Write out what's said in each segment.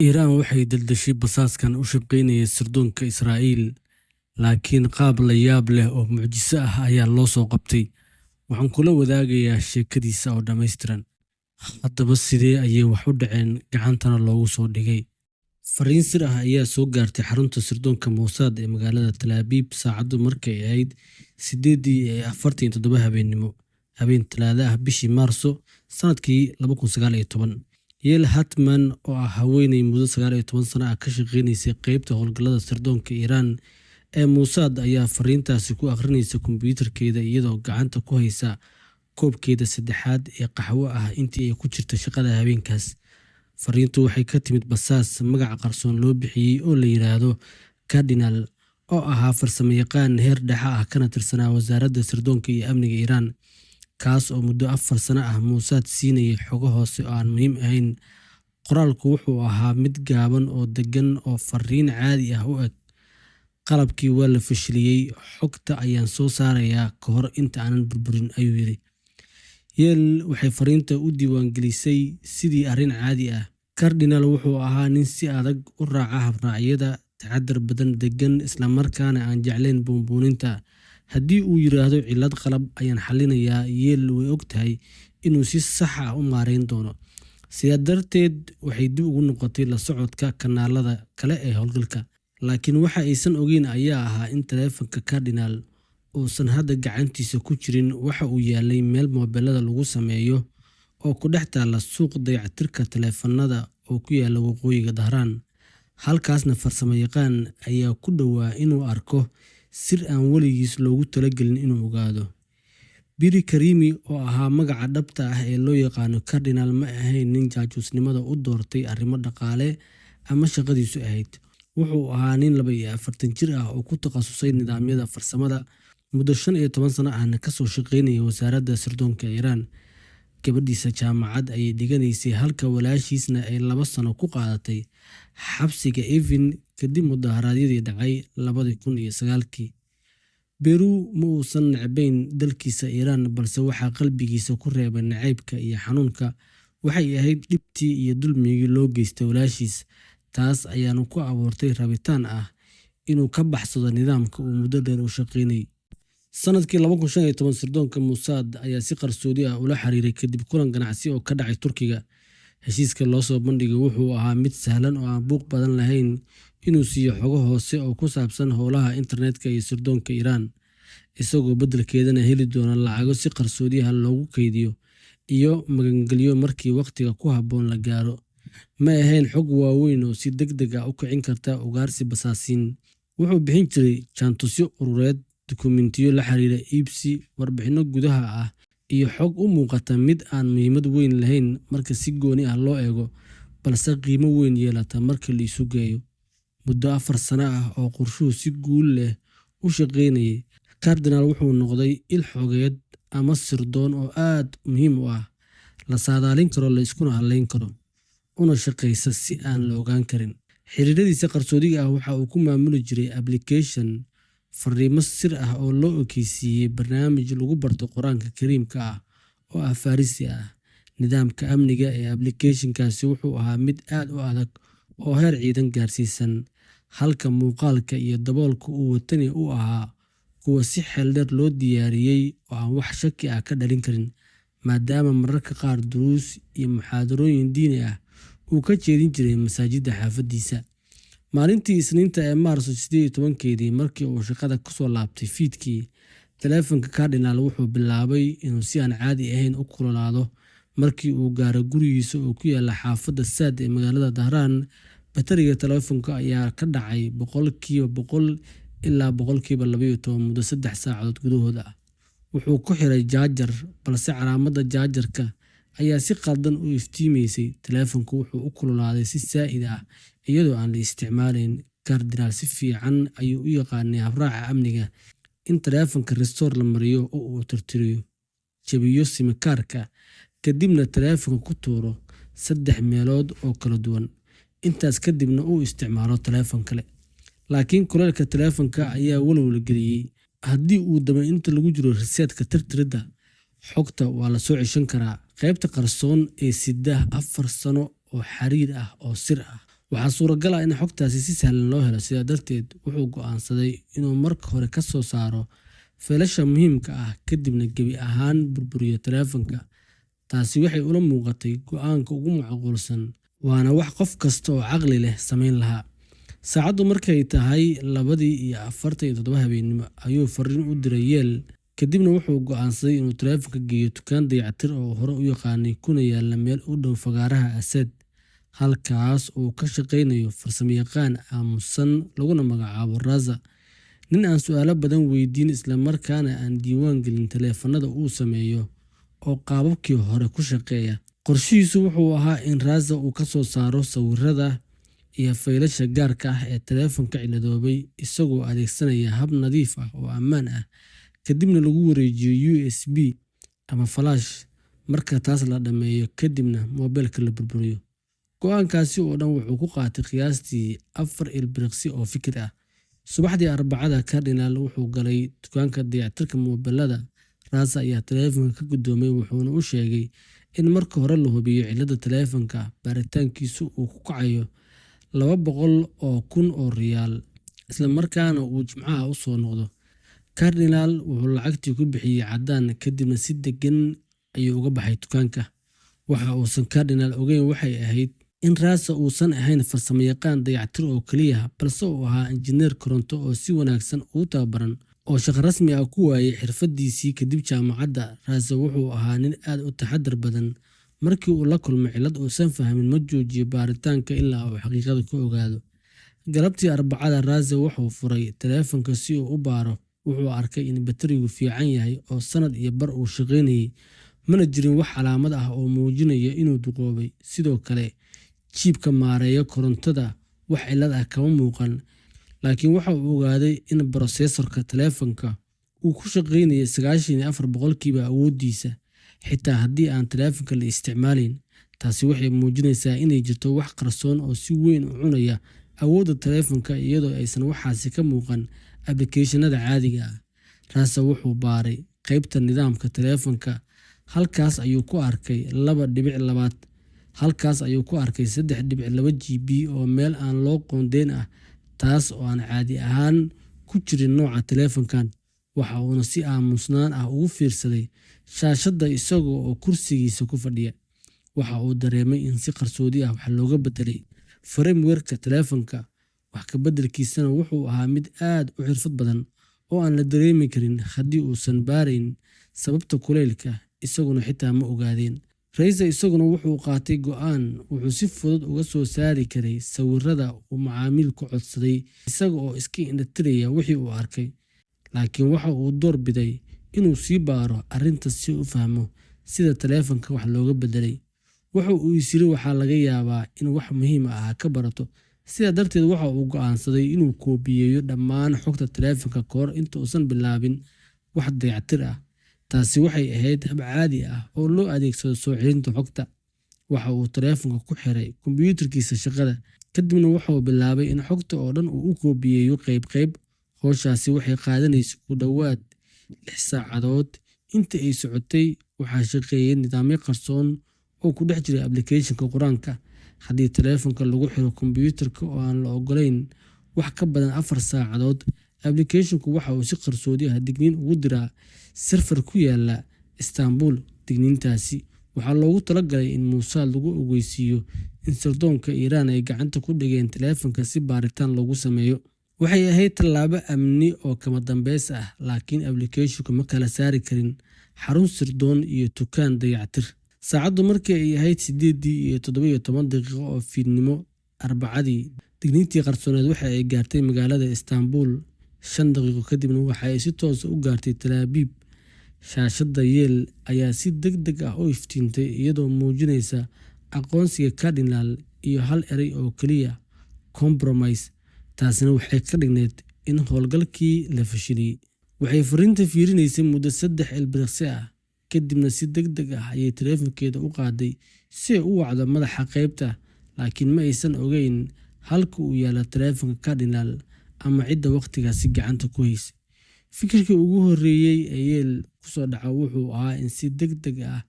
Iiraan waxay daldashay basaaskan u shaqaynayay sirdoonka Israa'iil, laakiin qaab la yaab leh oo mucjiso ah ayaa loo soo qabtay. Waxaan kula wadaagayaa sheekadiisa oo dhammaystiran. Haddaba sidee ayay wax u dhaceen gacantana loogu soo dhigay? Fariin sir ah ayaa soo gaartay xarunta sirdoonka Mossad ee magaalada Tel Aviv saacadu markay ahayd 8:47 habeenimo, habeen Talaado ah bishii Maarso sanadkii 2019. Yael Hartman oo ah haweeney muddo 19 sano ah ka shaqeynaysay qaybta howlgallada sirdoonka Iiraan ee Mossad ayaa fariintaasi ku akhrinaysa kombiyuutarkeeda iyadoo gacanta ku haysa koobkeeda saddexaad ee qaxwo ah intii ay ku jirtay shaqada habeenkaas. Fariintu waxay ka timid basaas magaca qarsoon loo bixiyey oo la yiraahdo Cardinal, oo ahaa farsamayaqaan heer dhexe ah kana tirsanaa wasaaradda sirdoonka iyo amniga Iiraan, kaas oo muddo 4 sano ah Mossad siinayay xogo hoose oo aan muhiim ahayn. Qoraalku wuxuu ahaa mid gaaban oo deggan oo fariin caadi ah u eg: qalabkii waa la fashiliyey, xogta ayaan soo saarayaa ka hor inta aanan burburin, ayuu yiri. Yael waxay fariinta u diiwaangelisay sidii arrin caadi ah. Cardinal wuxuu ahaa nin si adag u raaca habraacyada, taxaddar badan, deggan, isla markaana aan jeclayn buunbuuninta. Haddii uu yiraahdo cillad qalab ayaan xallinayaa, Yael way ogtahay inuu si sax ah u maareyn doono. Sidaa darteed waxay dib ugu noqotay la socodka kanaalada kale ee howlgalka. Laakiin waxa aysan ogeyn ayaa ahaa in taleefanka Cardinal uusan hadda gacantiisa ku jirin. Waxa uu yaalay meel moobilada lagu sameeyo oo ku dhex taalla suuq dayactirka taleefannada oo ku yaalla waqooyiga Dahraan. Halkaasna farsamayaqaan ayaa ku dhowaa inuu arko sir aan weligiis loogu talagelin inuu ogaado. Biri Karimi oo ahaa magaca dhabta ah ee loo yaqaano Cardinal ma ahayn nin jaajuusnimada u doortay arrimo dhaqaale ama shaqadiisu ahayd. Wuxuu ahaa nin 42 jir ah oo ku takhasusay nidaamyada farsamada, muddo 15 sano ahna ka soo shaqeynayay wasaaradda sirdoonka Iiraan. Gabadhiisa jaamacad ayay dhiganaysay halka walaashiisna ay 2 sano ku qaadatay xabsiga Evin kadib mudaharaadyadii dhacay 2009. Beru ma uusan necbayn dalkiisa Iiraan, balse waxaa qalbigiisa ku reebay nacaybka iyo xanuunka waxay ahayd dhibtii iyo dulmigii loo geystay walaashiis. Taas ayaana ku abuurtay rabitaan ah inuu ka baxsado nidaamka uu muddo dheer u shaqeynayay. Sanadkii 2015 sirdoonka Mossad ayaa si qarsoodi ah ula xiriiray kadib kulan ganacsi oo ka dhacay Turkiga. Heshiiska loo soo bandhigay wuxuu ahaa mid sahlan oo aan buuq badan lahayn: inuu siiyo xogo hoose oo ku saabsan howlaha internetka iyo sirdoonka Iiraan, isagoo beddelkeedana heli doona lacago si qarsoodi ah loogu kaydiyo iyo magangelyo markii waqtiga ku habboon la gaaro. Ma ahayn xog waaweyn oo si degdeg ah u kicin karta ugaarsi basaasiin. Wuxuu bixin jiray jaantusyo urureed, dukumiintiyo la xiriira iibsi, warbixinno gudaha ah iyo xog u muuqata mid aan muhiimad weyn lahayn marka si gooni ah loo eego, balse qiimo weyn yeelata marka la isu geeyo. Muddo 4 sano ah oo qorshuhu si guul leh u shaqeynayay, Cardinal wuxuu noqday il xogeed ama sirdoon oo aad muhiim u ah, la saadaalin karo, la iskuna halayn karo, una shaqeysa si aan la ogaan karin. Xiriiradiisa qarsoodiga ah waxa uu ku maamuli jiray application fariimo sir ah oo loo ekaysiiyey barnaamij lagu barto Quraanka Kariimka ah oo ah Farriisi ah. Nidaamka amniga ee application-kaasi wuxuu ahaa mid aad u adag oo heer ciidan gaarsiisan, halka muuqaalka iyo daboolka uu watani u ahaa kuwa si xeel dheer loo diyaariyey oo aan wax shaki ah ka dhalin karin, maadaama mararka qaar duruus iyo muxaadarooyin diini ah uu ka jeedin jiray masaajidda xaafadiisa. Maalintii Isniinta ee Maarso 18, markii uu shaqada ku soo laabtay fiidkii, taleefanka Cardinal wuxuu bilaabay inuu si aan caadi ahayn u kululaado. Markii uu gaaray gurigiisa oo ku yaalla xaafadda Saad ee magaalada Dahraan, batariga taleefanka ayaa ka dhacay 100% ilaa 12% muddo 3 saacadood gudahood ah. Wuxuu ku xiray jaajar, balse calaamadda jaajarka ayaa si khaldan u iftiimaysay. Taleefanku wuxuu u kululaaday si saa'id ah iyadoo aan la isticmaalayn. Cardinal si fiican ayuu u yaqaanay habraaca amniga: in taleefanka restore la mariyo oo uu tirtiro, jabiyo simikaarka, kadibna taleefanka ku tuuro 3 meelood oo kala duwan, intaas kadibna uu isticmaalo taleefan kale. Laakiin kulaylka taleefanka ayaa walwal geliyey. Haddii uu damo inta lagu jiro resetka tirtiridda, xogta waa la soo ceshan karaa. Qaybta qarsoon ee sida 4 sano oo xiriir ah oo sir ah waxaa suuragal ah in xogtaasi si sahlan loo helo, sidaa darteed wuxuu go'aansaday inuu marka hore ka soo saaro faylasha muhiimka ah kadibna gebi ahaan burburiyo taleefanka. Taasi waxay ula muuqatay go'aanka ugu macquulsan, waana wax qof kasta oo caqli leh samayn lahaa. Saacaddu markay tahay 2:47 habeenimo ayuu fariin u diray Yale, kadibna wuxuu go'aansaday inuu taleefanka geeyo dukaan dayactir oo hore u yaqaanay kuna yaalla meel u dhow fagaaraha Asad, halkaas uu ka shaqaynayo farsamayaqaan aamusan laguna magacaabo Raza, nin aan su'aalo badan weydiin isla markaana aan diiwaan gelin taleefannada uu sameeyo oo qaababkii hore ku shaqeeya. Qorshihiisu wuxuu ahaa in Raza uu ka soo saaro sawirrada iyo faylasha gaarka ah ee taleefanka ciladoobay isagoo adeegsanaya hab nadiif ah oo ammaan ah, kadibna lagu wareejiyo USB ama flash. Marka taas la dhammeeyo, kadibna moobilka la burburiyo. Go'aankaasi oo dhan wuxuu ku qaatay qiyaastii 4 ilbiriqsi oo fikir ah. Subaxdii Arbacada, Cardinal wuxuu galay dukaanka dayactirka moobilada. Raza ayaa taleefanka ka guddoomay, wuxuuna u sheegay in marka hore la hubiyo cilladda taleefanka, baaritaankiisu uu ku kacayo $200,000 isla markaana uu Jimcaha u soo noqdo. Cardinal wuxuu lacagtii ku bixiyay caddaan, kadibna si deggan ayuu uga baxay dukaanka. Waxa uusan Cardinal ogeyn waxay ahayd in Raza uusan ahayn farsamayaqaan dayactir oo keliya, balse uu ahaa injineer koronto oo si wanaagsan ugu tababaran, oo shaqo rasmi ah ku waayay xirfadiisii kadib jaamacadda. Raza wuxuu ahaa nin aad u taxaddar badan. Markii uu la kulmay cillad uusan fahmin, ma joojiyo baaritaanka ilaa uu xaqiiqada ka ogaado. Galabtii Arbacada, Raza wuxuu furay taleefanka si uu u baaro. Wuxuu arkay in batarigu fiican yahay oo sanad iyo bar uu shaqaynayay, mana jirin wax calaamad ah oo muujinaya inuu duqoobay. Sidoo kale, jiibka maareeya korontada wax cillad ah kama muuqan, laakiin waxa uu ogaaday in borosesorka taleefanka uu ku shaqaynayay 94% awooddiisa, xitaa haddii aan taleefanka la isticmaalayn. Taasi waxay muujinaysaa inay jirto wax qarsoon oo si weyn u cunaya awoodda taleefanka iyadoo aysan waxaasi ka muuqan applicationada caadiga ah. Raza wuxuu baaray qaybta nidaamka taleefanka. Halkaas ayuu ku arkay 2.2. Halkaas ayuu ku arkay 3.2 GB oo meel aan loo qoondeyn ah, taas oo aan caadi ahaan ku jirin nooca taleefankan. Waxa uuna si aamusnaan ah ugu fiirsaday shaashadda isaga oo kursigiisa ku fadhiya. Waxa uu dareemay in si qarsoodi ah wax looga beddelay firmware-ka taleefanka. Wax ka beddelkiisana wuxuu ahaa mid aad u xirfad badan oo aan la dareemi karin haddii uusan baarayn sababta kulaylka, isaguna xitaa ma ogaadeen. Raza isaguna wuxuu qaatay go'aan. Wuxuu si fudud uga soo saari karay sawirrada uu macaamilku codsaday isaga oo iska indhatiraya wixii uu arkay, laakiin waxa uu door biday inuu sii baaro arrinta si uu u fahmo sida taleefanka wax looga beddelay. Waxa uu is yiri waxaa laga yaabaa in wax muhiim ah ka barato. Sidaa darteed waxa uu go'aansaday inuu koobiyeeyo dhammaan xogta taleefanka kahor inta uusan bilaabin wax dayactir ah. Taasi waxay ahayd hab caadi ah oo loo adeegsado soo celinta xogta. Waxa uu taleefanka ku xiray kombiyuutarkiisa shaqada, kadibna wuxuu bilaabay in xogta oo dhan uu u koobiyeeyo qayb qayb. Hawshaasi waxay qaadanaysay ku dhowaad 6 saacadood. Inta ay socotay, waxaa shaqeeyay nidaamyo qarsoon oo ku dhex jiray application-ka quraanka. Haddii taleefanka lagu xiro kombiyuutarka oo aan la oggolayn wax ka badan 4 saacadood, application-ku waxa uu si qarsoodi ah digniin ugu diraa server ku yaalla Istanbul. Digniintaasi waxaa loogu talagalay in Mossad lagu ogeysiiyo in sirdoonka Iiraan ay gacanta ku dhigeen taleefanka si baaritaan loogu sameeyo. Waxay ahayd tallaabo amni oo kama dambays ah, laakiin application-ku ma kala saari karin xarun sirdoon iyo dukaan dayactir. Saacaddu markii ay ahayd 8:17 oo fiidnimo Arbacadii, digniintii qarsooneed waxa ay gaartay magaalada Istanbul. 5 daqiiqo kadibna waxa ay si toos ah u gaartay Tel Aviv. Shaashadda Yale ayaa si degdeg ah u iftiintay iyadoo muujinaysa aqoonsiga Cardinal iyo hal eray oo keliya: compromise. Taasina waxay ka dhignayd in howlgalkii la fashiliyay. Waxay fariinta fiirinaysay muddo 3 ilbiriqsi ah, kadibna si degdeg ah ayay taleefankeeda u qaaday si ay u wacdo madaxa qaybta, laakiin ma aysan ogeyn halka uu yaalo taleefanka Cardinal ama cidda waqtigaasi gacanta ku haysay. Fikirkii ugu horreeyay ee Yale ku soo dhaca wuxuu ahaa in si degdeg ah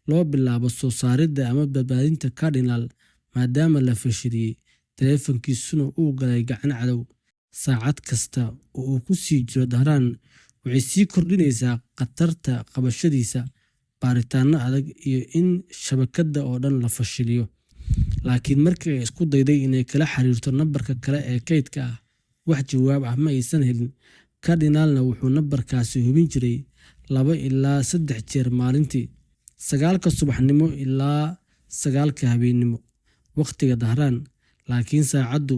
loo bilaabo soo saaridda ama badbaadinta Cardinal maadaama la fashiliyay. taleefankiisuna uu galay gacan cadow. Saacad kasta oo uu ku sii jiro Dahraan waxay sii kordhinaysaa khatarta qabashadiisa, baaritaanno adag iyo in shabakadda oo dhan la fashiliyo. Laakiin markii ay isku dayday inay kala xiriirto nambarka kale ee kaydka ah, wax jawaab ah ma aysan helin. Cardinalna wuxuu nambarkaasi hubin jiray 2 ilaa 3 jeer maalintii, 9 subaxnimo ilaa 9 habeenimo waqtiga Dahraan, laakiin saacaddu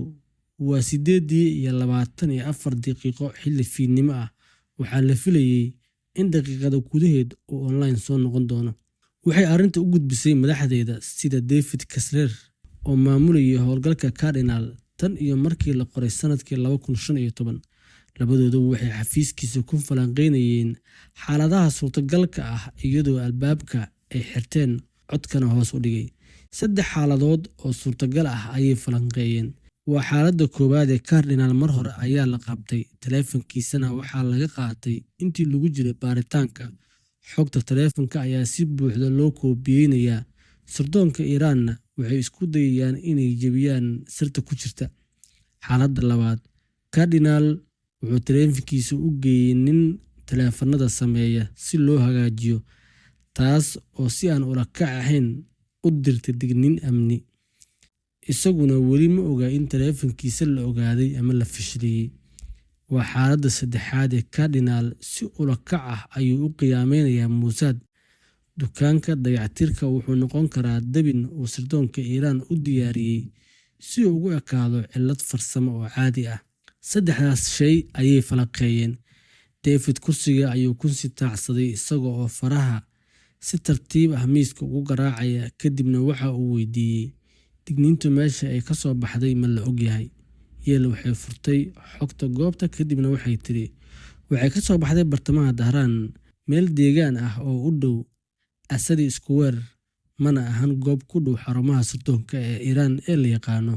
waa 8:24 xilli fiidnimo ah. Waxaa la filayay in daqiiqado gudaheed uu online soo noqon doono. Waxay arrinta u gudbisay madaxdeeda sida David Kessler oo maamulayay howlgalka Cardinal tan iyo markii la qoray sanadkii 2015. Labadooduba waxay xafiiskiisa ku falanqeynayeen xaaladaha suurtagalka ah iyadoo albaabka ay xirteen, codkana hoos u dhigay. 3 xaaladood oo suurtagal ah ayay falanqeeyeen. Waa xaaladda koowaad ee Cardinal mar hore ayaa la qabtay, taleefankiisana waxaa laga qaatay intii lagu jiray baaritaanka. Xogta taleefanka ayaa si buuxda loo koobiyeynayaa. Sirdoonka Iiraanna waxay isku dayayaan inay jebiyaan sirta ku jirta. Xaaladda labaad, Cardinal wuxuu taleefankiisa u geeyey nin taleefannada sameeya si loo hagaajiyo, taas oo si aan ula kac ahayn u dirtay digniin amni. Isaguna weli ma oga in taleefankiisa la ogaaday ama la fashiliyay. Waa xaaladda saddexaad ee Cardinal si ula kac ah ayuu u qiyaameynayaa Mossad. Dukaanka dayactirka wuxuu noqon karaa dabin uu sirdoonka Iiraan u diyaariyey si uu ugu ekaado cillad farsamo oo caadi ah. 3daas shay ayay falanqeeyeen. David kursiga ayuu ku sitaacsaday isaga oo faraha si tartiib ah miiska ugu garaacaya, kadibna waxa uu weydiiyey, digniintu meesha ay ka soo baxday ma la ogyahay? Yeel waxay furtay xogta goobta kadibna waxay tiri, waxay ka soo baxday bartamaha Dahraan, meel deegaan ah oo u dhow Asadi Square, mana ahan goob ku dhow xarumaha sirdoonka ee Iiraan ee la yaqaano.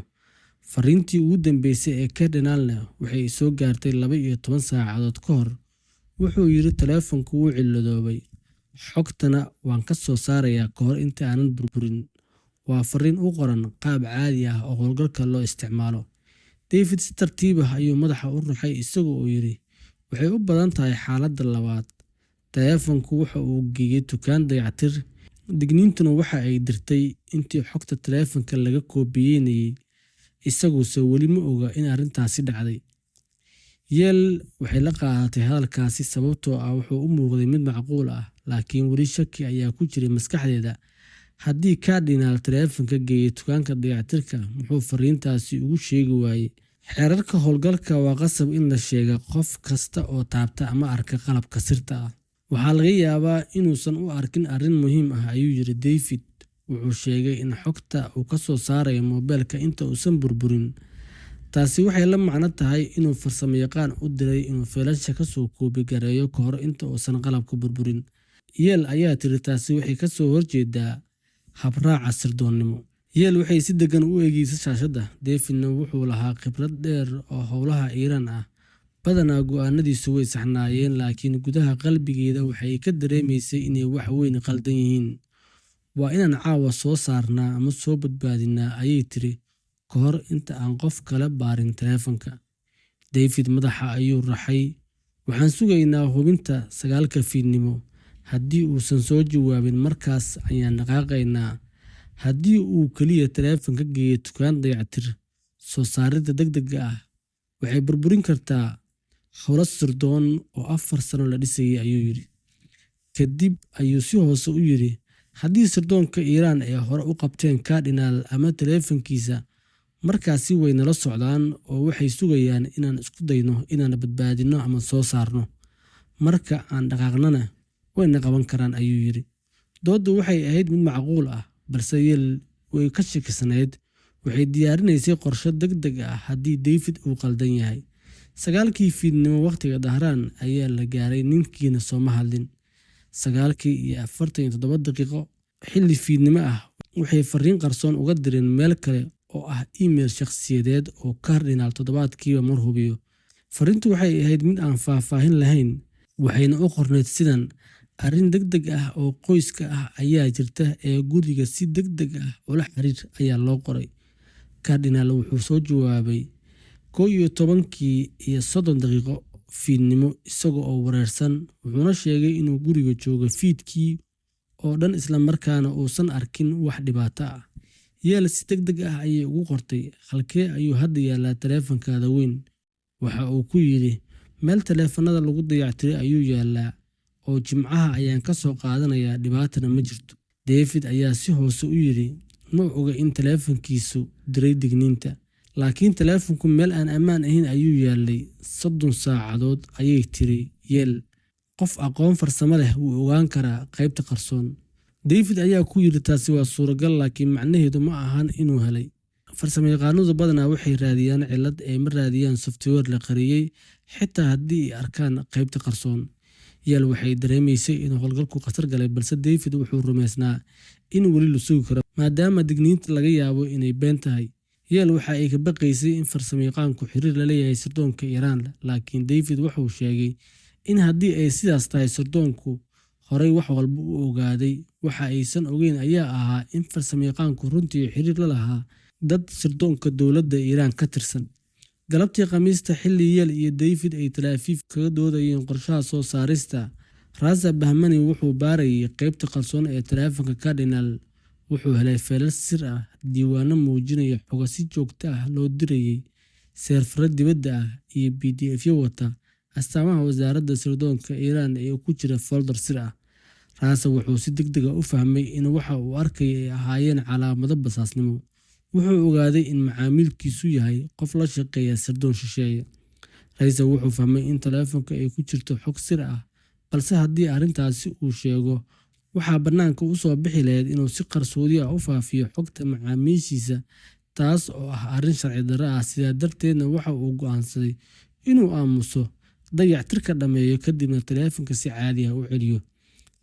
Fariintii ugu dambeysay ee Cardinalna waxay soo gaartay 12 saacadood ka hor. Wuxuu yiri taleefanku wuu ciladoobay, xogtana waan ka soo saarayaa ka hor inta aanan burburin. Waa fariin u qoran qaab caadi ah oo howlgalka loo isticmaalo. David si tartiib ah ayuu madaxa u ruxay isaga oo yiri, waxay u badan tahay xaaladda labaad. Taleefanku waxa uu geeyey dukaan dayactir, digniintuna waxa ay dirtay intii xogta taleefanka laga koobiyeynayay. Isaguse weli ma oga in arrintaasi dhacday. Yeel waxay la qaadatay hadalkaasi sababtoo ah wuxuu u muuqday mid macquul ah, laakiin weli shaki ayaa ku jiray maskaxdeeda. Haddii Cardinal taleefanka geeyey dukaanka dayactirka, muxuu fariintaasi ugu sheegi waayey? Xeerarka howlgalka waa qasab in la sheega qof kasta oo taabta ama arka qalabka sirta ah. Waxaa laga yaabaa inuusan u arkin arrin muhiim ah, ayuu yiri David. Wuxuu sheegay in xogta uu ka soo saarayo moobilka inta uusan burburin. Taasi waxay la macno tahay inuu farsamayaqaan u diray inuu faylasha ka soo koobi gareeyo ka hor inta uusan qalabka burburin. Yeel ayaa tiri taasi waxay ka soo horjeedaa habraaca sirdoonnimo. Yeel waxay si degan u eegaysay shaashadda. Davidna wuxuu lahaa khibrad dheer oo howlaha Iiraan ah. Badanaa go'aanadiisu way saxnaayeen, laakiin gudaha qalbigeeda waxay ka dareemaysay inay wax weyn qaldan yihiin. Waa inaan caawa soo saarnaa ama soo badbaadinaa, ayay tiri ka hor inta aan qof kale baarin taleefanka. David madaxa ayuu raxay. Waxaan sugaynaa hubinta 9 fiidnimo. Haddii uusan soo jawaabin, markaas ayaan dhaqaaqaynaa. Haddii uu kaliya taleefanka geeyo dukaan dayactir, soo saaridda degdegga ah waxay burburin kartaa howlo sirdoon oo 4 sano la dhisayay, ayuu yiri. Kadib ayuu si hoose u yiri, haddii sirdoonka Iiraan ay hore u qabteen Cardinal ama taleefankiisa, markaasi way nala socdaan oo waxay sugayaan inaan isku dayno inaan badbaadino ama soo saarno. Marka aan dhaqaaqnana wayna qaban karaan, ayuu yiri. Dooddu waxay ahayd mid macquul ah, balse Yeel way ka shakisanayd. Waxay diyaarinaysay qorshe degdeg ah haddii David uu qaldan yahay. 9 fiidnimo waqtiga Dahraan ayaa la gaaray, ninkiina sooma hadlin. 9:47 xilli fiidnimo ah waxay fariin qarsoon uga direen meel kale oo ah email shakhsiyadeed oo Cardinal toddobaadkiiba mar hubiyo. Fariintu waxay ahayd mid aan faahfaahin lahayn, waxayna u qornayd sidan: arrin degdeg ah oo qoyska ah ayaa jirta ee guriga si degdeg ah ula xiriir, ayaa loo qoray. Cardinal wuxuu soo jawaabay 11:30 fiidnimo isaga oo wareersan, wuxuuna sheegay inuu guriga joogo fiidkii oo dhan isla markaana uusan arkin wax dhibaato ah. Yale si degdeg ah ayay ugu qortay, halkee ayuu hadda yaalaa taleefankaada weyn? Waxa uu ku yidhi, meel taleefanada lagu dayactiray ayuu yaalaa, oo Jimcaha ayaan ka soo qaadanayaa, dhibaatana ma jirto. David ayaa si hoose u yidhi, ma oga in taleefankiisu diray digniinta, laakiin taleefanku meel aan ammaan ahayn ayuu yaalay 30 saacadood, ayay tiri Yale. Qof aqoon farsamo leh wuu ogaan karaa qaybta qarsoon. David ayaa ku yidhi, taasi waa suuragal, laakiin macnaheedu ma ahan inuu helay. Farsamayaqaanadu badanaa waxay raadiyaan cillad ee ma raadiyaan software la qariyay, xitaa haddii ay arkaan qaybta qarsoon. Yale waxay dareemaysay in howlgalku khatar galay, balse David wuxuu rumaysnaa in weli la sugi karo maadaama digniinta laga yaabo inay been tahay. Yale waxa ay ka baqaysay in farsamayaqaanku xiriir la leeyahay sirdoonka Iran, laakiin David wuxuu sheegay in haddii ay sidaas tahay, sirdoonku horey wax walba u ogaaday. Waxa aysan ogeyn ayaa ahaa in farsamayaqaanku runtii xiriir la lahaa dad sirdoonka dowladda Iran ka tirsan. Galabtii Khamiista, xilli Yale iyo David ay Tel Aviv kaga doodayeen qorshaha soo saarista, Raza Bahmani wuxuu baarayay qaybta qarsoon ee taleefanka Cardinal. Wuxuu helay feelal sir ah, diiwaanno muujinaya xogo si joogto ah loo dirayay, seerfarro dibadda ah, iyo PDF-yo wata astaamaha wasaaradda sirdoonka Iran ee ku jira folder sir ah. Raza wuxuu si degdeg ah u fahmay in waxa uu arkay ay ahaayeen calaamado basaasnimo. Wuxuu ogaaday in macaamilkiisu yahay qof la shaqeeya sirdoon shisheeye. Raza wuxuu fahmay in taleefanka ay ku jirto xog sir ah, balse haddii arrintaasi uu sheego, waxaa bannaanka u soo bixi lahayd inuu si qarsoodi ah u faafiyo xogta macaamiishiisa, taas oo ah arrin sharci darro ah. Sidaa darteedna waxa uu go'aansaday inuu aamuso, dayactirka dhammeeyo, kadibna taleefanka si caadi ah u celiyo.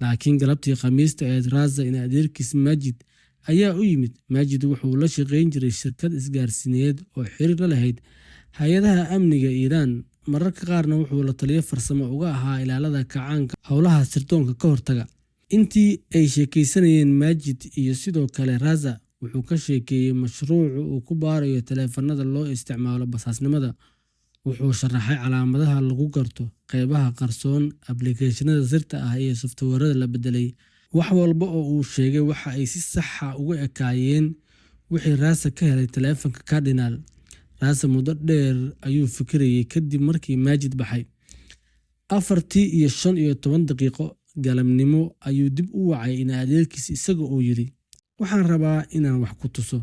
Laakiin galabtii Khamiista ee Raza in adeerkiis Majid ayaa u yimid. Majid wuxuu la shaqayn jiray shirkad isgaarsiineed oo xiriir la lahayd hay'adaha amniga Iran, mararka qaarna wuxuu la taliye farsamo uga ahaa ilaalada kacaanka howlaha sirdoonka ka hortaga. Intii ay sheekaysanayeen, Majid iyo sidoo kale Raza wuxuu ka sheekeeyay mashruuca uu ku baarayo taleefanada loo isticmaalo basaasnimada. Wuxuu sharaxay calaamadaha lagu garto, qaybaha qarsoon, applicationada sirta ah iyo softwarada la beddelay. Wax walba oo uu sheegay waxa ay si sax ah uga ekaayeen wixii Raza ka helay taleefanka Cardinal. Raza muddo dheer ayuu fikirayay kadib markii Majid baxay. 4:15 galabnimo ayuu dib u wacay in adeerkiis isaga oo yidhi, waxaan rabaa inaan wax ku tuso.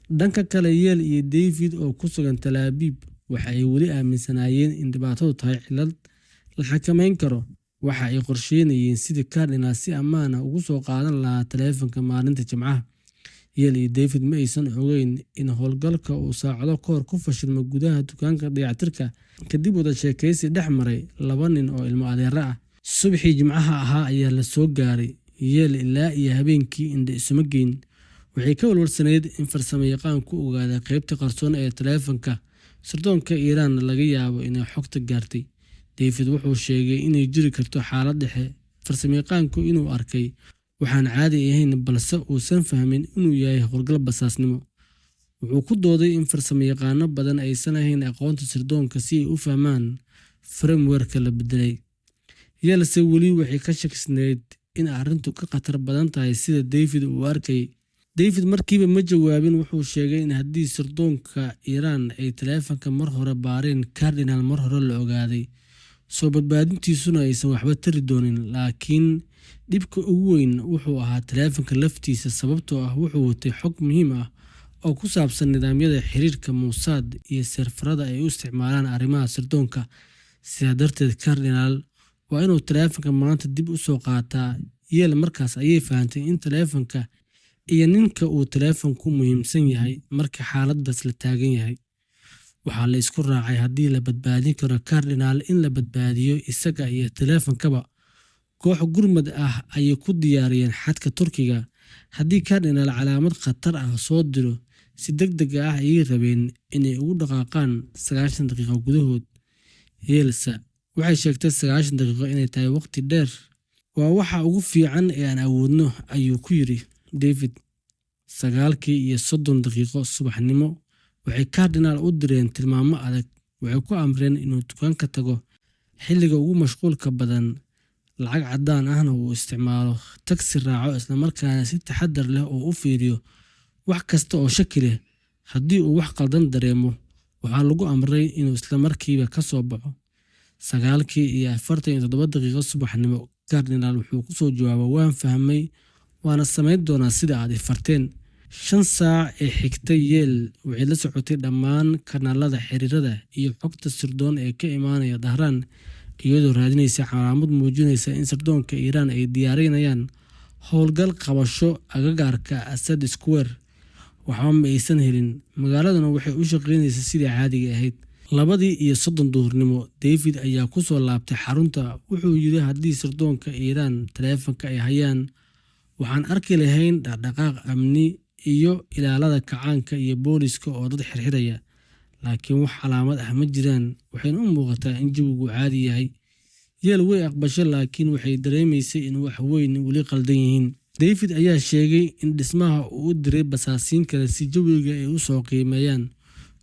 Dhanka kale, Yale iyo David oo ku sugan Tel Aviv waxa ay weli aaminsanaayeen in dhibaatadu tahay cillad la xakameyn karo. Waxa ay qorsheynayeen sidii Cardinal si ammaan ah ugu soo qaadan lahaa taleefanka maalinta Jimcaha. Yale iyo David ma aysan ogeyn in howlgalka uu saacado kahor ku fashilmay gudaha dukaanka dayactirka, kadib wada sheekaysi dhex maray 2 nin oo ilmo adeero ah. Subaxii Jimcaha ahaa ayaa la soo gaaray. Yale ilaa iyo habeenkii indho isuma geyn. Waxay ka walwalsanayd in farsamayaqaanku ogaaday qaybta qarsoon ee taleefanka sirdoonka Iran, laga yaabo inay xogta gaartay. David wuxuu sheegay inay jiri karto xaalad dhexe, farsamayaqaanku inuu arkay waxaan caadi ahayn, balse uusan fahmin inuu yahay howlgal basaasnimo. Wuxuu ku dooday in farsamayaqaano badan aysan lahayn aqoonta sirdoonka si ay u fahmaan framework la beddelay. Yale se weli waxay ka shakisnayd in arrintu ka khatar badan tahay sida David uu arkay. David markiiba ma jawaabin. Wuxuu sheegay in haddii sirdoonka Iran ay taleefanka mar hore baareen, Cardinal mar hore la ogaaday, soo badbaadintiisuna aysan waxba tari doonin. Laakiin dhibka ugu weyn wuxuu ahaa taleefanka laftiisa, sababtoo ah wuxuu watay xog muhiim ah oo ku saabsan nidaamyada xiriirka Mossad iyo seerfarrada ay u isticmaalaan arrimaha sirdoonka. Sidaa darteed, Cardinal waa inuu taleefanka maanta dib u soo qaataa. Yale markaas ayay fahantay in taleefanka iyo ninka uu taleefanku muhiimsan yahay marka xaaladdaas la taagan yahay. Waxaa la isku raacay haddii la badbaadin karo Cardinal in la badbaadiyo isaga iyo taleefankaba. Koox gurmad ah ayay ku diyaariyeen xadka Turkiga. Haddii Cardinal calaamad khatar ah soo diro, si degdeg ah ayay rabeen inay ugu dhaqaaqaan 90 daqiiqo gudahood. Yale waxay sheegtay 90 daqiiqo inay tahay waqti dheer. Waa waxa ugu fiican ee aan awoodno, ayuu ku yidhi David. 9:30 subaxnimo, waxay Cardinal u direen tilmaamo adag. Waxay ku amreen inuu dukaanka tago xilliga ugu mashquulka badan, lacag caddaan ahna uu isticmaalo, taksi raaco, isla markaana si taxaddar leh oo u fiiriyo wax kasta oo shaki leh. Haddii uu wax qaldan dareemo, waxaa lagu amray inuu isla markiiba ka soo baxo. 9:47 subaxnimo, Cardinal wuxuu ku soo jawaabay, "Waan fahmay, waana samayn doonaa sida aad i farteen." 5 saac ee xigtay, Yale waxay la socotay dhammaan kanaalada xiriirada iyo xogta sirdoon ee ka imaanaya Tehran, iyadoo raadinaysa calaamad muujinaysa in sirdoonka Iiraan ay diyaarinayaan howlgal qabasho agagaarka Asad Square. Waxba ma aysan helin. Magaaladuna waxay u shaqaynaysay sidii caadiga ahayd. 2:30 duhurnimo, David ayaa ku soo laabtay xarunta. Wuxuu yidhi, "Haddii sirdoonka Iiraan taleefanka ay hayaan, waxaan arki lahayn dhaqdhaqaaq amni iyo ilaalada kacaanka iyo booliska oo dad xirxiraya. Laakiin wax calaamad ah ma jiraan. Waxayna u muuqataa in jawigu caadi yahay." Yale way aqbashay, laakiin waxay dareemaysay in wax weyn weli qaldan yihiin. David ayaa sheegay in dhismaha uu u diray basaasiin kale si jawiga ay u soo qiimeeyaan.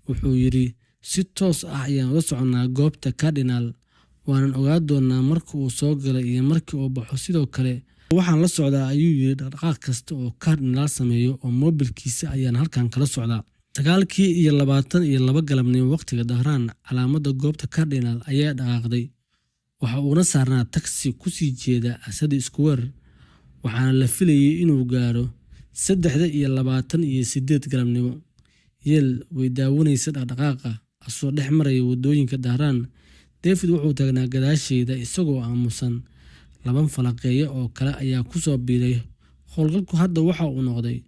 Wuxuu yidhi, "Si toos ah ayaan ula soconaa goobta Cardinal, waanan ogaan doonaa marka uu soo galay iyo markii uu baxo. Sidoo kale waxaan la socdaa," ayuu yidhi, "dhaqdhaqaaq kasta oo Cardinal sameeyo oo moobilkiisa ayaan halkan kala socdaa." 9:22 galabnimo waqtiga Tehran, calaamadda goobta Cardinal ayaa dhaqaaqday. Waxa uuna saarnaa taksi ku sii jeeda Asad Square, waxaana la filayay inuu gaaro 3:28 galabnimo. Yale way daawanaysa dhaqdhaqaaqa asoo dhex maraya waddooyinka Tehran. David wuxuu taagnaa gadaasheeda isagoo aamusan. 2 falaqeeye oo kale ayaa ku soo biiray. Howlgalku hadda waxa uu noqday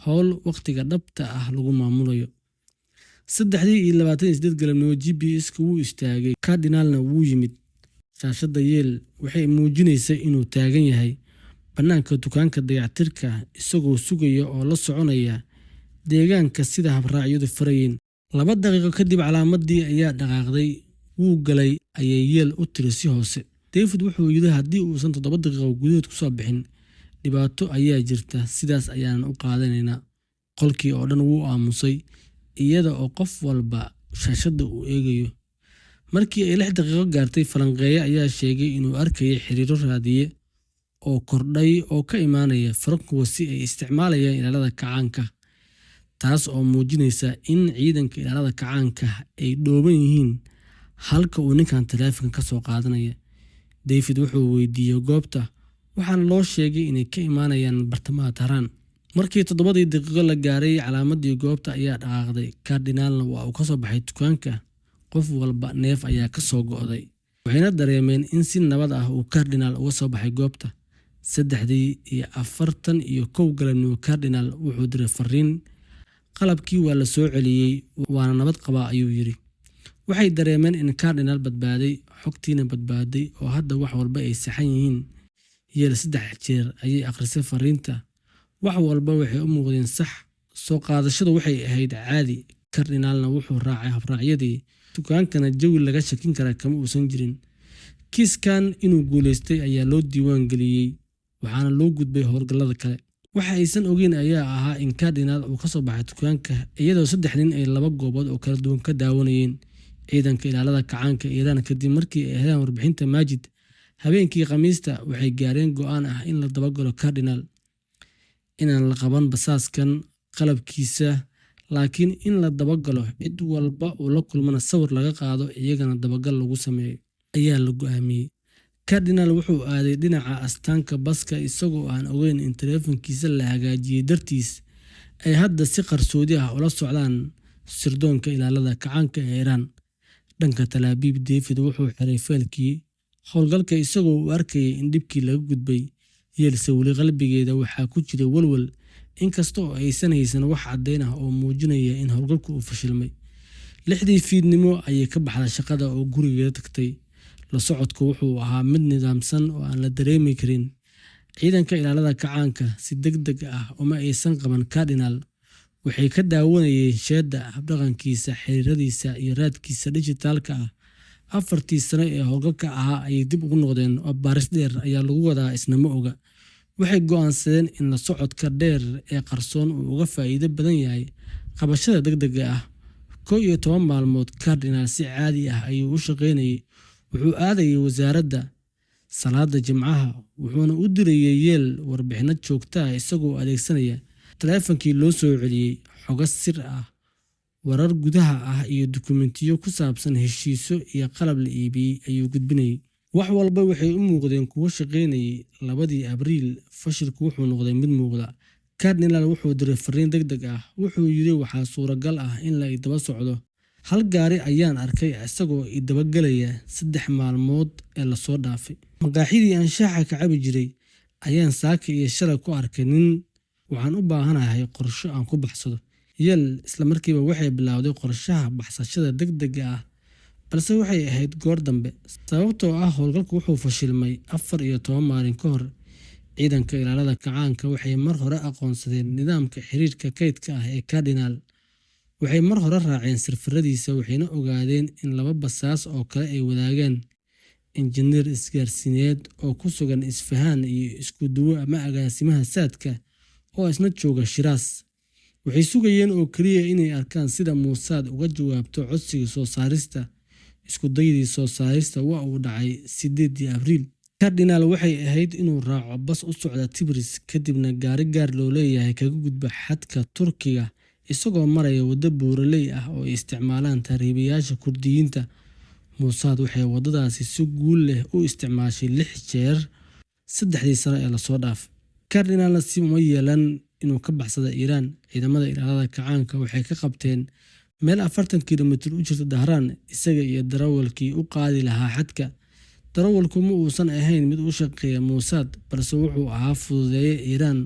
howl waqtiga dhabta ah lagu maamulayo. 3:28 galabnimo, GPS-ka wuu istaagay, Cardinalna wuu yimid. Shaashadda Yale waxay muujinaysay inuu taagan yahay bannaanka dukaanka dayactirka, isagoo sugaya oo la soconaya deegaanka sida habraacyadu farayeen. 2 daqiiqo kadib, calaamadii ayaa dhaqaaqday. Wuu galay, ayay Yale u tiri si hoose. David wuxuu yidhi, "Haddii uusan 7 daqiiqo gudahood ku soo bixin, dhibaato ayaa jirta. Sidaas ayaanan u qaadanaynaa." Qolkii oo dhan wuu aamusay, iyada oo qof walba shaashadda uu eegayo. Markii ay 6 daqiiqo gaartay, falanqeeye ayaa sheegay inuu arkayay xiriiro raadiye oo kordhay oo ka imaanaya frequency ay isticmaalayaan ilaalada kacaanka, taas oo muujinaysa in ciidanka ilaalada kacaanka ay dhooban yihiin halka uu ninkan taleefanka ka soo qaadanaya. David wuxuu weydiiyey goobta, waxaana loo sheegay inay ka imaanayaan bartamaha Tehran. Markii 7 daqiiqo la gaaray, calaamadii goobta ayaa dhaqaaqday. Cardinalna waa uu ka soo baxay dukaanka. Qof walba neef ayaa ka soo go'day. Waxayna dareemeen in si nabad ah uu Cardinal uga soo baxay goobta. 3:41 galabnimo, Cardinal wuxuu diray fariin, "Qalabkii waa la soo celiyey, waana nabad qabaa," ayuu yidhi. Waxay dareemeen in Cardinal badbaaday, xogtiina badbaaday, oo hadda wax walba ay saxan yihiin. Yale 3 jeer ayay akhrisay fariinta. Wax walba waxay u muuqdeen sax. Soo qaadashadu waxay ahayd caadi. Cardinalna wuxuu raacay habraacyadii. Dukaankana jawi laga shakin kara kama uusan jirin. Kiiskan inuu guuleystay ayaa loo diiwaan geliyey, waxaana loo gudbay howlgallada kale. Waxa aysan ogeyn ayaa ahaa in Cardinal uu ka soo baxay dukaanka iyadoo 3 nin ay 2 goobood oo kala duwan ka daawanayeen. Ciidanka ilaalada kacaanka Iiraan, kadib markii ay heleen warbixinta Majid habeenkii Khamiista, waxay gaareen go'aan ah in la dabagalo Cardinal, inaan la qaban basaaskan qalabkiisa, laakiin in la dabagalo cid walba oo la kulmana sawir laga qaado, iyagana dabagal lagu sameeyo ayaa la go'aamiyey. Cardinal wuxuu aaday dhinaca astaanka baska isagoo aan ogeyn in taleefankiisa la hagaajiyey dartiis ay hadda si qarsoodi ah ula socdaan sirdoonka ilaalada kacaanka ee Iiraan. Dhanka Tel Aviv, David wuxuu xiray faylkii howlgalka isagoo uu arkayay in dhibkii laga gudbay. Yale weli qalbigeeda waxaa ku jiray walwal, inkasta oo aysan haysan wax caddayn ah oo muujinaya in howlgalku uu fashilmay. 6 fiidnimo ayay ka baxday shaqada oo gurigeeda tagtay. La socodku wuxuu ahaa mid nidaamsan oo aan la dareemi karin. Ciidanka ilaalada kacaanka si degdeg ah uma aysan qaban Cardinal. Waxay ka daawanayeen sheeda habdhaqankiisa, xiriiradiisa iyo raadkiisa dhijitaalka ah. 4 sano ee howlgalka ahaa ayay dib ugu noqdeen oo baaris dheer ayaa lagu wadaa, isna ma oga. Waxay go'aansadeen in la socodka dheer ee qarsoon uu uga faa'iido badan yahay qabashada degdegga ah. 11 maalmood Cardinal si caadi ah ayuu u shaqaynayay. Wuxuu aadayay wasaaradda salaada Jimcaha, wuxuuna u dirayay Yale warbixino joogto ah isagoo adeegsanaya taleefankii loo soo celiyay xogo sir ah, warar gudaha ah iyo dukumeentiyo ku saabsan heshiisyo iyo qalab la iibiyay ayuu gudbinayay. Wax walba waxay u muuqdeen kuwo shaqaynayay. 2 Abriil, fashilku wuxuu noqday mid muuqda. Cardinal wuxuu diray fariin degdeg ah. Wuxuu yidhi waxaa suuragal ah in la idaba socdo. Hal gaari ayaan arkay isagoo idaba galaya 3 maalmood ee la soo dhaafay. Maqaaxidii aan shaaha ka cabi jiray ayaan saaka iyo shalay ku arkay nin. Waxaan u baahanahay qorshe aan ku baxsado. Yale isla markiiba waxay bilowday qorshaha baxsashada degdega ah, balse waxay ahayd goor dambe sababtoo ah howlgalku wuxuu fashilmay 14 maalin ka hor. Ciidanka ilaalada kacaanka waxay mar hore aqoonsadeen nidaamka xiriirka kaydka ah ee Cardinal. Waxay mar hore raaceen sirfaradiisa waxayna ogaadeen in 2 basaas oo kale ay wadaagaan injineer isgaarsiineed oo ku sugan Isfahan iyo isku duwo ama agaasimaha saadka oo isna jooga Shiraz. Waxay sugayeen oo kaliya inay arkaan sida Mossad uga jawaabto codsiga soo saarista. Isku daydii soo saarista waa uu dhacay 8 Abriil. Cardinal waxay ahayd inuu raaco bas u socda Tibris kadibna gaari gaar loo leeyahay kaga gudba xadka Turkiga isagoo maraya waddo buuraley ah oo ay isticmaalaan tahriibayaasha Kurdiyiinta. Mossad waxay waddadaasi si guul leh u isticmaashay 6 jeer 3 sano ee la soo dhaafay. Cardinal si uma yeelan inuu ka baxsado Iiraan. Ciidamada ilaalada kacaanka waxay ka qabteen meel 40 kiilomitir u jirta Dahraan isaga iyo darawalkii u qaadi lahaa xadka. Darawalku ma uusan ahayn mid u shaqeeya Mossad, balse wuxuu ahaa fududeeye Iiraan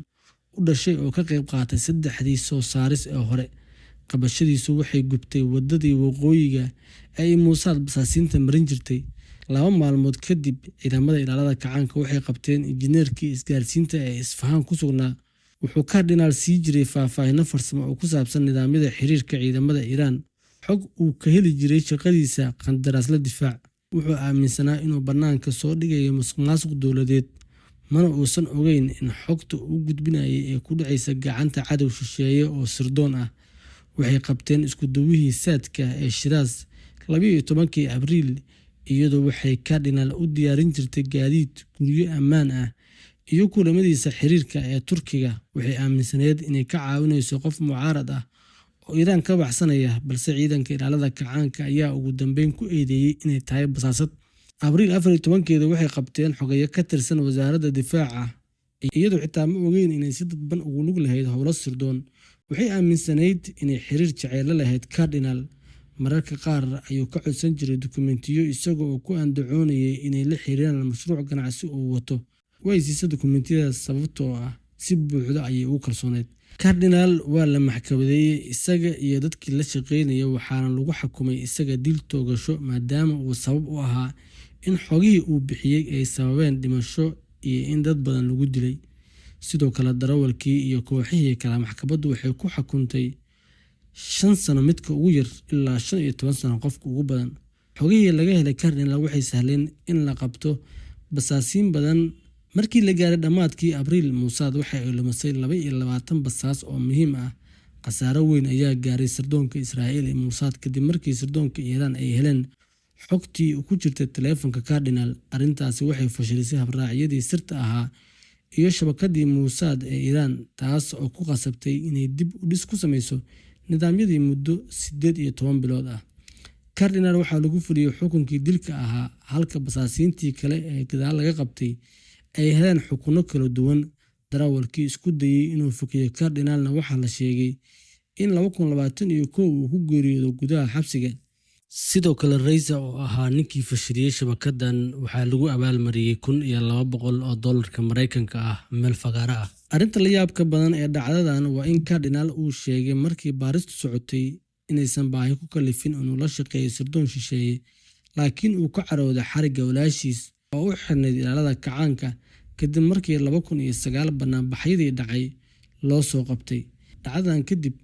u dhashay oo ka qayb qaatay 3 soo saaris ee hore. Qabashadiisu waxay gubtay waddadii waqooyiga ee Mossad basaasiinta marin jirtay. 2 maalmood kadib, ciidamada ilaalada kacaanka waxay qabteen injineerkii isgaarsiinta ee Isfahan ku sugnaa. Wuxuu Cardinal sii jiray faahfaahin farsamo oo ku saabsan nidaamyada xiriirka ciidamada Iiraan, xog uu ka heli jiray shaqadiisa qandaraasla difaac. Wuxuu aaminsanaa inuu bannaanka soo dhigayo musuqmaasuq dowladeed, mana uusan ogeyn in xogta uu gudbinayay ee ku dhacaysa gacanta cadow shisheeye oo sirdoon ah. Waxay qabteen isku duwihii saadka ee Shiraz 12 Abriil, iyadoo waxay Cardinal u diyaarin jirtay gaadiid, guryo ammaan ah iyo kulamadiisa xiriirka ee Turkiga. Waxay aaminsaneyd inay ka caawinayso qof mucaarad ah oo Iiraan ka baxsanaya, balse ciidanka ilaalada kacaanka ayaa ugu dambeyn ku eedeeyay inay tahay basaasad. Abriil 14 waxay qabteen xogeeye ka tirsan wasaaradda difaaca, iyadoo xitaa ma ogeyn inay si dadban ugu lug lahayd howlo sirdoon. Waxay aaminsanayd inay xiriir jacayl la lahayd Cardinal. Mararka qaar ayuu ka codsan jiray dukumeentiyo isagoo ku andacoonayay inay la xiriiraan mashruuc ganacsi uu wato. Way siisay dukumeentiyadaas sababtoo ah si buuxda ayay ugu kalsooneyd. Cardinal waa la maxkamadeeyay isaga iyo dadkii la shaqaynayay, waxaana lagu xukumay isaga dil toogasho maadaama uu sabab u ahaa in xogihii uu bixiyay ay sababeen dhimasho iyo in dad badan lagu dilay. Sidoo kale darawalkii iyo kooxihii kale maxkamaddu waxay ku xukuntay 5 sano midka ugu yar ilaa 15 sano qofka ugu badan. Xogihii laga helay Cardinal waxay sahleen in la qabto basaasiin badan. Markii la gaaray dhamaadkii Abriil, Mossad waxay lumisay 22 basaas oo muhiim ah. Khasaaro weyn ayaa gaaray sirdoonka Israa'iil ee Mossad kadib markii sirdoonka Iiraan ay heleen xogtii ku jirtay taleefanka Cardinal. Arrintaasi waxay fashilisay habraacyadii sirta ahaa iyo shabakadii Mossad ee Iiraan, taas oo ku qasabtay inay dib u dhis ku sameyso nidaamyadii muddo 18 bilood ah. Cardinal waxaa lagu fuliyay xukunkii dilka ahaa, halka basaasiintii kale ee gadaal laga qabtay ay heleen xukunno kala duwan. Darawalkii isku dayay inuu fogeeyo Cardinalna waxaa la sheegay in 2021 uu ku geeriyooday gudaha xabsiga. Sidoo kale Reza oo ahaa ninkii fashiliyay shabakadan waxaa lagu abaalmariyay $1,200 Mareykanka ah meel fagaara ah. Arrinta la yaabka badan ee dhacdadan waa in Cardinal uu sheegay markii baaristu socotay inaysan baahi ku kalifin inuu la shaqeeyo sirdoon shisheeye, laakiin uu ka carooday xarigga walaashiis oo u xirnayd ilaalada kacaanka kadib markii 2009 banaanbaxyadii dhacay loo soo qabtay. Dhacdadan kadib,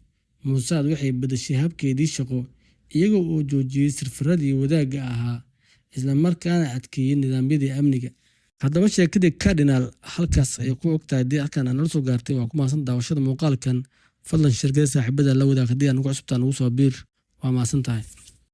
Mossad waxay bedeshay habkeedii shaqo iyagoo oo joojiyay sirfaradii wadaagga ahaa isla markaana adkeeyay nidaamyadii amniga. Haddaba sheekadii Cardinal halkaas ay ku ogtahay. Haddii halkan aan nala soo gaartay waa ku mahadsan daawashada muuqaalkan. Fadlan shirkada saaxiibada la wadaag haddii aan ugu cusubtaan ugu soo biir. waa mahadsantahay.